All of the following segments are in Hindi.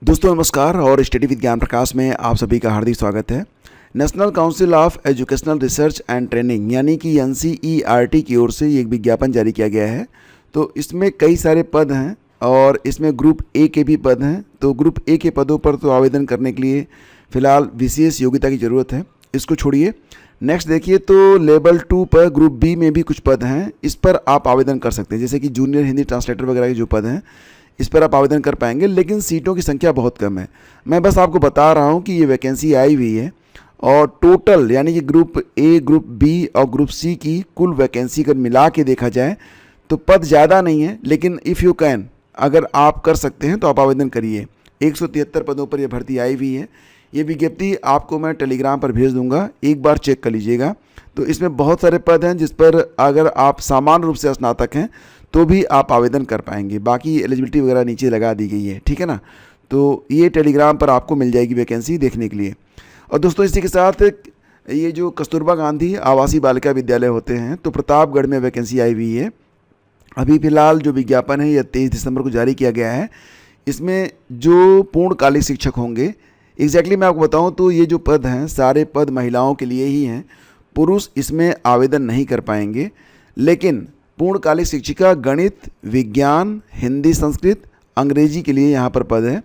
दोस्तों नमस्कार और स्टडी विद ज्ञान प्रकाश में आप सभी का हार्दिक स्वागत है। National council of educational research and training यानी कि NCERT की ओर से एक विज्ञापन जारी किया गया है। तो इसमें कई सारे पद हैं और इसमें ग्रुप ए के भी पद हैं। तो ग्रुप ए के पदों पर तो आवेदन करने के लिए फ़िलहाल विशेष योग्यता की ज़रूरत है, इसको छोड़िए। नेक्स्ट देखिए तो लेवल 2 पर ग्रुप बी में भी कुछ पद हैं, इस पर आप आवेदन कर सकते हैं। जैसे कि जूनियर हिंदी ट्रांसलेटर वगैरह के जो पद हैं इस पर आप आवेदन कर पाएंगे, लेकिन सीटों की संख्या बहुत कम है। मैं बस आपको बता रहा हूं कि ये वैकेंसी आई हुई है और टोटल यानी कि ग्रुप ए, ग्रुप बी और ग्रुप सी की कुल वैकेंसी अगर मिला के देखा जाए तो पद ज़्यादा नहीं है, लेकिन इफ़ यू कैन, अगर आप कर सकते हैं तो आप आवेदन करिए। 173 पदों पर यह भर्ती आई हुई है। ये विज्ञप्ति आपको मैं टेलीग्राम पर भेज दूंगा, एक बार चेक कर लीजिएगा। तो इसमें बहुत सारे पद हैं जिस पर अगर आप सामान्य रूप से स्नातक हैं तो भी आप आवेदन कर पाएंगे। बाकी एलिजिबिलिटी वगैरह नीचे लगा दी गई है, ठीक है ना। तो ये टेलीग्राम पर आपको मिल जाएगी वैकेंसी देखने के लिए। और दोस्तों इसी के साथ ये जो कस्तूरबा गांधी आवासीय बालिका विद्यालय होते हैं तो प्रतापगढ़ में वैकेंसी आई हुई है। अभी फ़िलहाल जो विज्ञापन है यह 23 दिसंबर को जारी किया गया है। इसमें जो पूर्णकालिक शिक्षक होंगे, एग्जैक्टली मैं आपको बताऊं तो ये जो पद हैं सारे पद महिलाओं के लिए ही हैं, पुरुष इसमें आवेदन नहीं कर पाएंगे। लेकिन पूर्णकालिक शिक्षिका गणित, विज्ञान, हिंदी, संस्कृत, अंग्रेजी के लिए यहाँ पर पद है,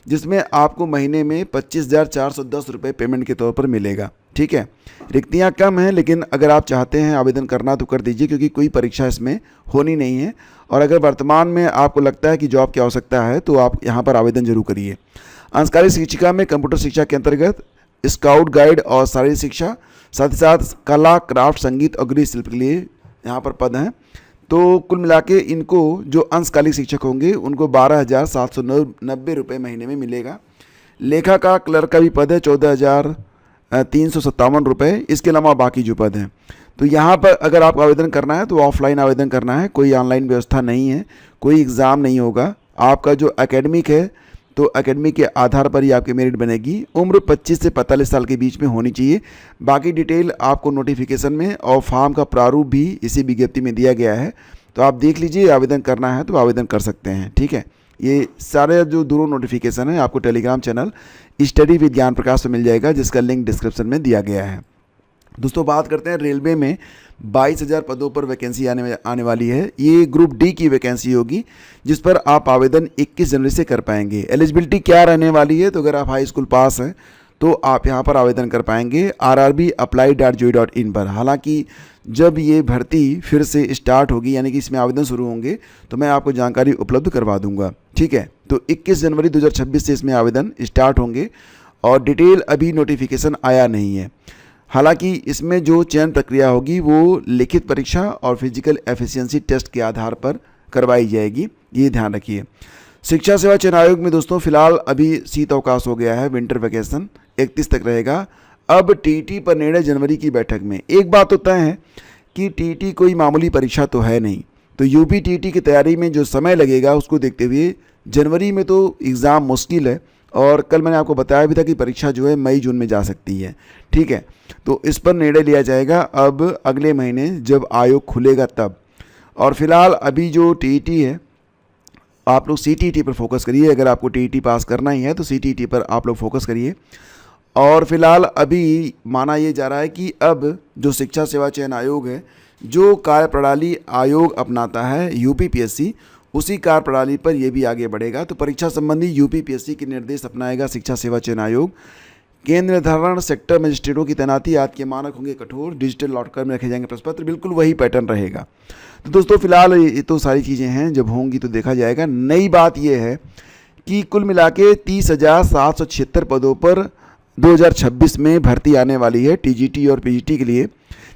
जिसमें आपको महीने में 25,410 रुपये पेमेंट के तौर पर मिलेगा, ठीक है। रिक्तियाँ कम हैं, लेकिन अगर आप चाहते हैं आवेदन करना तो कर दीजिए, क्योंकि कोई परीक्षा इसमें होनी नहीं है। और अगर वर्तमान में आपको लगता है कि जॉब की आवश्यकता है तो आप यहाँ पर आवेदन जरूर करिए। अंशकालिक शिक्षिका में कंप्यूटर शिक्षा के अंतर्गत स्काउट गाइड और शारीरिक शिक्षा, साथ ही साथ कला, क्राफ्ट, संगीत और गृह शिल्प के लिए यहाँ पर पद हैं। तो कुल मिला के इनको जो अंशकालिक शिक्षक होंगे उनको 12,790 रुपये महीने में मिलेगा। लेखा का क्लर्क का भी पद है 14,357 रुपये। इसके अलावा बाकी जो पद हैं, तो यहाँ पर अगर आपको आवेदन करना है तो ऑफलाइन आवेदन करना है, कोई ऑनलाइन व्यवस्था नहीं है, कोई एग्ज़ाम नहीं होगा। आपका जो एकेडमिक है तो एकेडमिक के आधार पर ही आपकी मेरिट बनेगी। उम्र 25 से 45 साल के बीच में होनी चाहिए। बाकी डिटेल आपको नोटिफिकेशन में और फॉर्म का प्रारूप भी इसी विज्ञप्ति में दिया गया है, तो आप देख लीजिए। आवेदन करना है तो आवेदन कर सकते हैं, ठीक है। ये सारे जो दोनों नोटिफिकेशन है आपको टेलीग्राम चैनल स्टडी विद ज्ञान प्रकाश में मिल जाएगा, जिसका लिंक डिस्क्रिप्शन में दिया गया है। दोस्तों बात करते हैं रेलवे में 22,000 पदों पर वैकेंसी आने वाली है। ये ग्रुप डी की वैकेंसी होगी, जिस पर आप आवेदन 21 जनवरी से कर पाएंगे। एलिजिबिलिटी क्या रहने वाली है, तो अगर आप हाई स्कूल पास हैं तो आप यहाँ पर आवेदन कर पाएंगे rrbapply.gov.in पर। हालांकि जब ये भर्ती फिर से स्टार्ट होगी यानी कि इसमें आवेदन शुरू होंगे तो मैं आपको जानकारी उपलब्ध करवा दूंगा, ठीक है। तो 21 जनवरी 2026 से इसमें आवेदन स्टार्ट होंगे और डिटेल अभी नोटिफिकेशन आया नहीं है। हालांकि इसमें जो चयन प्रक्रिया होगी वो लिखित परीक्षा और फिजिकल एफिशिएंसी टेस्ट के आधार पर करवाई जाएगी, ये ध्यान रखिए। शिक्षा सेवा चयन आयोग में दोस्तों फिलहाल अभी शीत अवकाश हो गया है, विंटर वैकेशन 31 तक रहेगा। अब टीटी पर निर्णय जनवरी की बैठक में। एक बात तो तय है कि टीटी कोई मामूली परीक्षा तो है नहीं, तो यूपी टीटी की तैयारी में जो समय लगेगा उसको देखते हुए जनवरी में तो एग्ज़ाम मुश्किल है। और कल मैंने आपको बताया भी था कि परीक्षा जो है मई जून में जा सकती है, ठीक है। तो इस पर निर्णय लिया जाएगा अब अगले महीने जब आयोग खुलेगा तब। और फिलहाल अभी जो टीईटी है आप लोग सीटीईटी पर फोकस करिए। अगर आपको टीईटी पास करना ही है तो सीटीईटी पर आप लोग फोकस करिए। और फिलहाल अभी माना ये जा रहा है कि अब जो शिक्षा सेवा चयन आयोग है, जो कार्यप्रणाली आयोग अपनाता है यूपीपीएससी, उसी कार्यप्रणाली पर यह भी आगे बढ़ेगा। तो परीक्षा संबंधी यूपीपीएससी के निर्देश अपनाएगा शिक्षा सेवा चयन आयोग। केंद्र निर्धारण सेक्टर मजिस्ट्रेटों की तैनाती, आज के मानक होंगे कठोर, डिजिटल लॉकर में रखे जाएंगे प्रश्न पत्र, बिल्कुल वही पैटर्न रहेगा। तो दोस्तों फिलहाल ये तो सारी चीज़ें हैं, जब होंगी तो देखा जाएगा। नई बात यह है कि कुल मिला के 30,776 पदों पर 2026 में भर्ती आने वाली है टीजीटी और पीजीटी के लिए,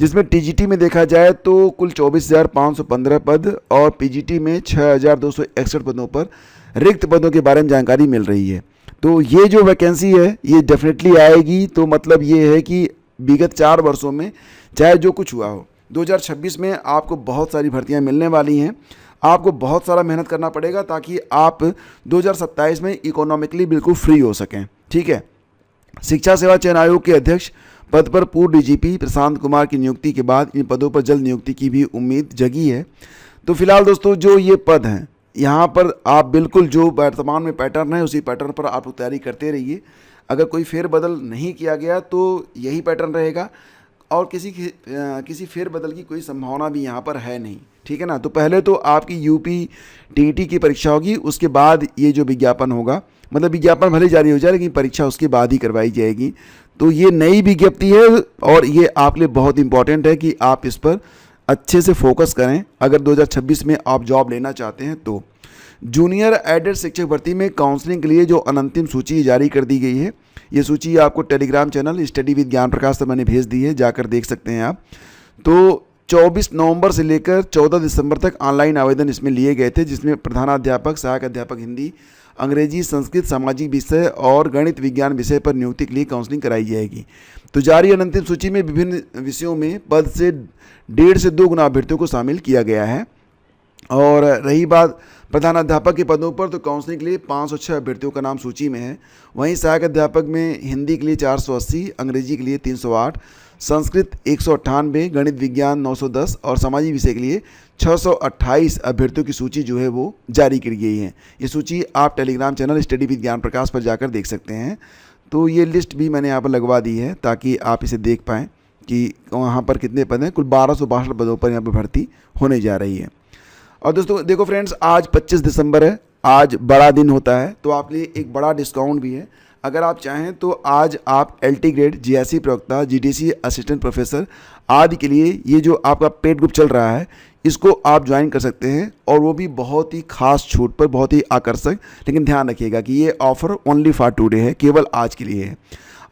जिसमें टीजीटी में देखा जाए तो कुल 24,515 पद और पीजीटी में 6,261 पदों पर रिक्त पदों के बारे में जानकारी मिल रही है। तो ये जो वैकेंसी है ये डेफिनेटली आएगी। तो मतलब ये है कि विगत 4 वर्षों में चाहे जो कुछ हुआ हो, 2026 में आपको बहुत सारी भर्तियां मिलने वाली हैं। आपको बहुत सारा मेहनत करना पड़ेगा ताकि आप 2027 में इकोनॉमिकली बिल्कुल फ्री हो सकें, ठीक है। शिक्षा सेवा चयन आयोग के अध्यक्ष पद पर पूर्व डीजीपी प्रशांत कुमार की नियुक्ति के बाद इन पदों पर जल्द नियुक्ति की भी उम्मीद जगी है। तो फिलहाल दोस्तों जो ये पद हैं यहाँ पर आप बिल्कुल जो वर्तमान में पैटर्न है उसी पैटर्न पर आप तैयारी करते रहिए। अगर कोई फेरबदल नहीं किया गया तो यही पैटर्न रहेगा और किसी फेरबदल की कोई संभावना भी यहाँ पर है नहीं, ठीक है ना। तो पहले तो आपकी यूपी टीईटी की परीक्षा होगी, उसके बाद ये जो विज्ञापन होगा, मतलब विज्ञापन भले जारी हो जाए लेकिन परीक्षा उसके बाद ही करवाई जाएगी। तो ये नई विज्ञप्ति है और ये आपके लिए बहुत इंपॉर्टेंट है कि आप इस पर अच्छे से फोकस करें अगर 2026 में आप जॉब लेना चाहते हैं तो। जूनियर एडेड शिक्षक भर्ती में काउंसलिंग के लिए जो अंतिम सूची जारी कर दी गई है, ये सूची आपको टेलीग्राम चैनल स्टडी विद ज्ञान प्रकाश से मैंने भेज दी है, जाकर देख सकते हैं आप। तो 24 नवंबर से लेकर 14 दिसंबर तक ऑनलाइन आवेदन इसमें लिए गए थे, जिसमें प्रधानाध्यापक, सहायक अध्यापक हिंदी, अंग्रेजी, संस्कृत, सामाजिक विषय और गणित विज्ञान विषय पर नियुक्ति के लिए काउंसलिंग कराई जाएगी। तो जारी अंतिम सूची में विभिन्न विषयों में पद से 1.5 से 2 गुना अभ्यर्थियों को शामिल किया गया है। और रही बात प्रधानाध्यापक के पदों पर, तो काउंसलिंग के लिए 506 अभ्यर्थियों का नाम सूची में है। वहीं सहायक अध्यापक में हिंदी के लिए 480, अंग्रेजी के लिए 308, संस्कृत 198, गणित विज्ञान 910 और सामाजिक विषय के लिए 628 अभ्यर्थियों की सूची जो है वो जारी की गई है। ये सूची आप टेलीग्राम चैनल स्टडी विद ज्ञान प्रकाश पर जाकर देख सकते हैं। तो ये लिस्ट भी मैंने यहाँ पर लगवा दी है ताकि आप इसे देख पाएँ कि वहाँ पर कितने पद हैं। कुल 1262 पदों पर यहाँ पर भर्ती होने जा रही है। और दोस्तों देखो फ्रेंड्स, आज 25 दिसंबर है, आज बड़ा दिन होता है, तो आपके लिए एक बड़ा डिस्काउंट भी है। अगर आप चाहें तो आज आप LT ग्रेड, GIC प्रवक्ता, GDC असिस्टेंट प्रोफेसर आदि के लिए ये जो आपका पेड ग्रुप चल रहा है इसको आप ज्वाइन कर सकते हैं, और वो भी बहुत ही खास छूट पर, बहुत ही आकर्षक। लेकिन ध्यान रखिएगा कि ये ऑफर ओनली फॉर टुडे है, केवल आज के लिए है।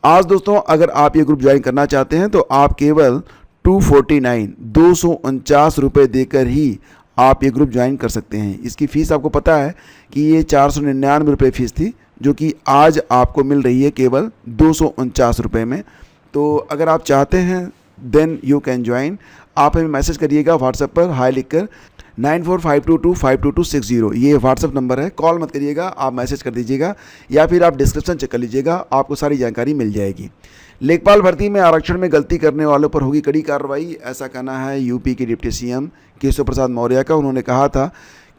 आज दोस्तों अगर आप ये ग्रुप ज्वाइन करना चाहते हैं तो आप केवल 249 रुपये देकर ही आप ये ग्रुप ज्वाइन कर सकते हैं। इसकी फ़ीस आपको पता है कि ये 499 रुपये फ़ीस थी, जो कि आज आपको मिल रही है केवल 249 रुपये में। तो अगर आप चाहते हैं देन यू कैन ज्वाइन। आप हमें मैसेज करिएगा व्हाट्सएप पर हाय लिखकर 9452252260, ये व्हाट्सएप नंबर है। कॉल मत करिएगा, आप मैसेज कर दीजिएगा या फिर आप डिस्क्रिप्शन चेक कर लीजिएगा, आपको सारी जानकारी मिल जाएगी। लेखपाल भर्ती में आरक्षण में गलती करने वालों पर होगी कड़ी कार्रवाई, ऐसा कहना है यूपी के डिप्टी CM केशव प्रसाद मौर्य का। उन्होंने कहा था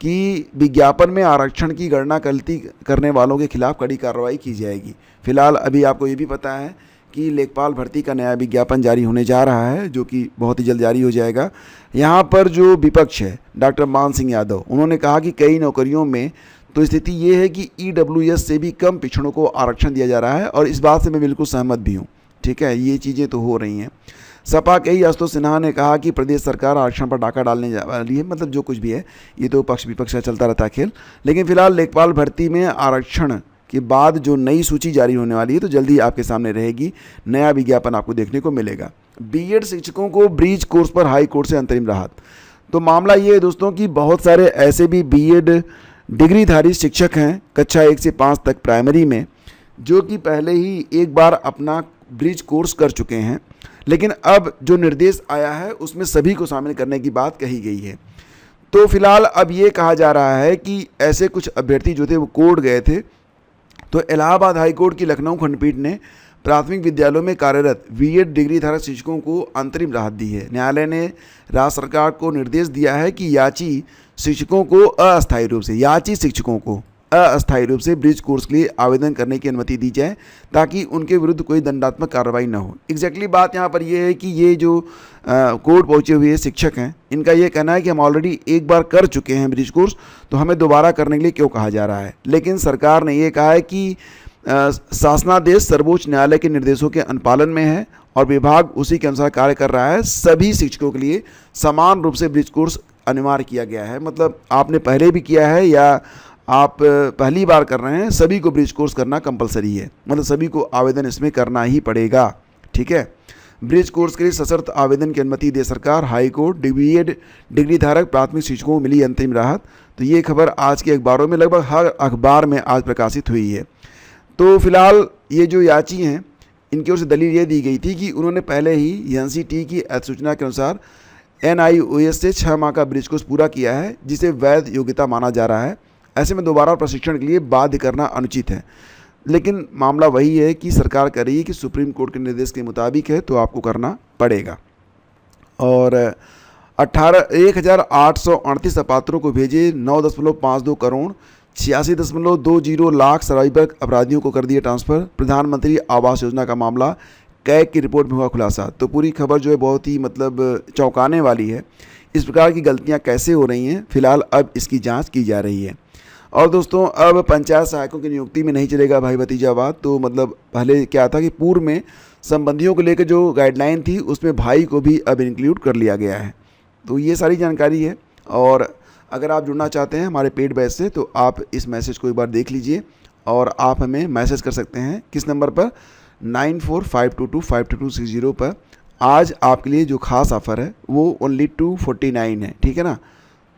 कि विज्ञापन में आरक्षण की गणना गलती करने वालों के खिलाफ कड़ी कार्रवाई की जाएगी। फिलहाल अभी आपको ये भी पता है कि लेखपाल भर्ती का नया विज्ञापन जारी होने जा रहा है, जो कि बहुत ही जल्द जारी हो जाएगा। यहाँ पर जो विपक्ष है डॉक्टर मान सिंह यादव, उन्होंने कहा कि कई नौकरियों में तो स्थिति ये है कि EWS से भी कम पिछड़ों को आरक्षण दिया जा रहा है, और इस बात से मैं बिल्कुल सहमत भी हूँ। ठीक है, ये चीज़ें तो हो रही हैं। सपा के ही आशुतोष सिन्हा ने कहा कि प्रदेश सरकार आरक्षण पर डाका डालने वाली है, मतलब जो कुछ भी है ये तो पक्ष विपक्ष का चलता रहता है खेल। लेकिन फिलहाल लेखपाल भर्ती में आरक्षण के बाद जो नई सूची जारी होने वाली है तो जल्दी आपके सामने रहेगी, नया विज्ञापन आपको देखने को मिलेगा। BEd शिक्षकों को ब्रिज कोर्स पर हाई कोर्ट से अंतरिम राहत। तो मामला ये है दोस्तों कि बहुत सारे ऐसे भी BEd डिग्रीधारी शिक्षक हैं कक्षा 1 से 5 तक प्राइमरी में, जो कि पहले ही एक बार अपना ब्रिज कोर्स कर चुके हैं, लेकिन अब जो निर्देश आया है उसमें सभी को शामिल करने की बात कही गई है। तो फिलहाल अब ये कहा जा रहा है कि ऐसे कुछ अभ्यर्थी जो थे वो कोर्ट गए थे, तो इलाहाबाद हाई कोर्ट की लखनऊ खंडपीठ ने प्राथमिक विद्यालयों में कार्यरत BEd डिग्री धारक शिक्षकों को अंतरिम राहत दी है। न्यायालय ने राज्य सरकार को निर्देश दिया है कि याची शिक्षकों को अस्थायी रूप से ब्रिज कोर्स के लिए आवेदन करने की अनुमति दी जाए, ताकि उनके विरुद्ध कोई दंडात्मक कार्रवाई न हो। एग्जैक्टली बात यहाँ पर यह है कि ये जो कोर्ट पहुँचे हुए शिक्षक हैं, इनका ये कहना है कि हम ऑलरेडी एक बार कर चुके हैं ब्रिज कोर्स, तो हमें दोबारा करने के लिए क्यों कहा जा रहा है। लेकिन सरकार ने ये कहा है कि शासनादेश सर्वोच्च न्यायालय के निर्देशों के अनुपालन में है और विभाग उसी के अनुसार कार्य कर रहा है। सभी शिक्षकों के लिए समान रूप से ब्रिज कोर्स अनिवार्य किया गया है, मतलब आपने पहले भी किया है या आप पहली बार कर रहे हैं, सभी को ब्रिज कोर्स करना कंपलसरी है, मतलब सभी को आवेदन इसमें करना ही पड़ेगा। ठीक है, ब्रिज कोर्स के लिए सशर्त आवेदन की अनुमति दे सरकार। हाई कोर्ट BEd डिग्री धारक प्राथमिक शिक्षकों को मिली अंतिम राहत। तो ये खबर आज के अखबारों में, लगभग हर अखबार में आज प्रकाशित हुई है। तो फिलहाल ये जो याची हैं, इनकी ओर से दलील ये दी गई थी कि उन्होंने पहले ही NCT की अधिसूचना के अनुसार NIOS से 6 माह का ब्रिज कोर्स पूरा किया है, जिसे वैध योग्यता माना जा रहा है। ऐसे में दोबारा प्रशिक्षण के लिए बाध्य करना अनुचित है। लेकिन मामला वही है कि सरकार कह रही है कि सुप्रीम कोर्ट के निर्देश के मुताबिक है तो आपको करना पड़ेगा। और 18,838 अपात्रों को भेजे 9.52 करोड़, 86.20 लाख साइबर अपराधियों को कर दिए ट्रांसफ़र। प्रधानमंत्री आवास योजना का मामला कैग की रिपोर्ट में हुआ खुलासा। तो पूरी खबर जो है बहुत ही मतलब चौंकाने वाली है। इस प्रकार की गलतियां कैसे हो रही हैं, फिलहाल अब इसकी जांच की जा रही है। और दोस्तों, अब पंचायत सहायकों की नियुक्ति में नहीं चलेगा भाई भतीजावाद। तो मतलब पहले क्या था कि पूर्व में संबंधियों को लेकर जो गाइडलाइन थी उसमें भाई को भी अब इंक्लूड कर लिया गया है। तो ये सारी जानकारी है। और अगर आप जुड़ना चाहते हैं हमारे पेड बैच से तो आप इस मैसेज को एक बार देख लीजिए और आप हमें मैसेज कर सकते हैं किस नंबर पर, 9452252260 पर। आज आपके लिए जो खास ऑफ़र है वो ओनली 249 है, ठीक है ना।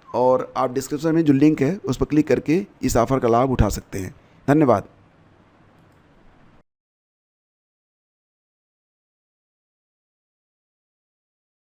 और आप डिस्क्रिप्शन में जो लिंक है उस पर क्लिक करके इस ऑफ़र का लाभ उठा सकते हैं। धन्यवाद।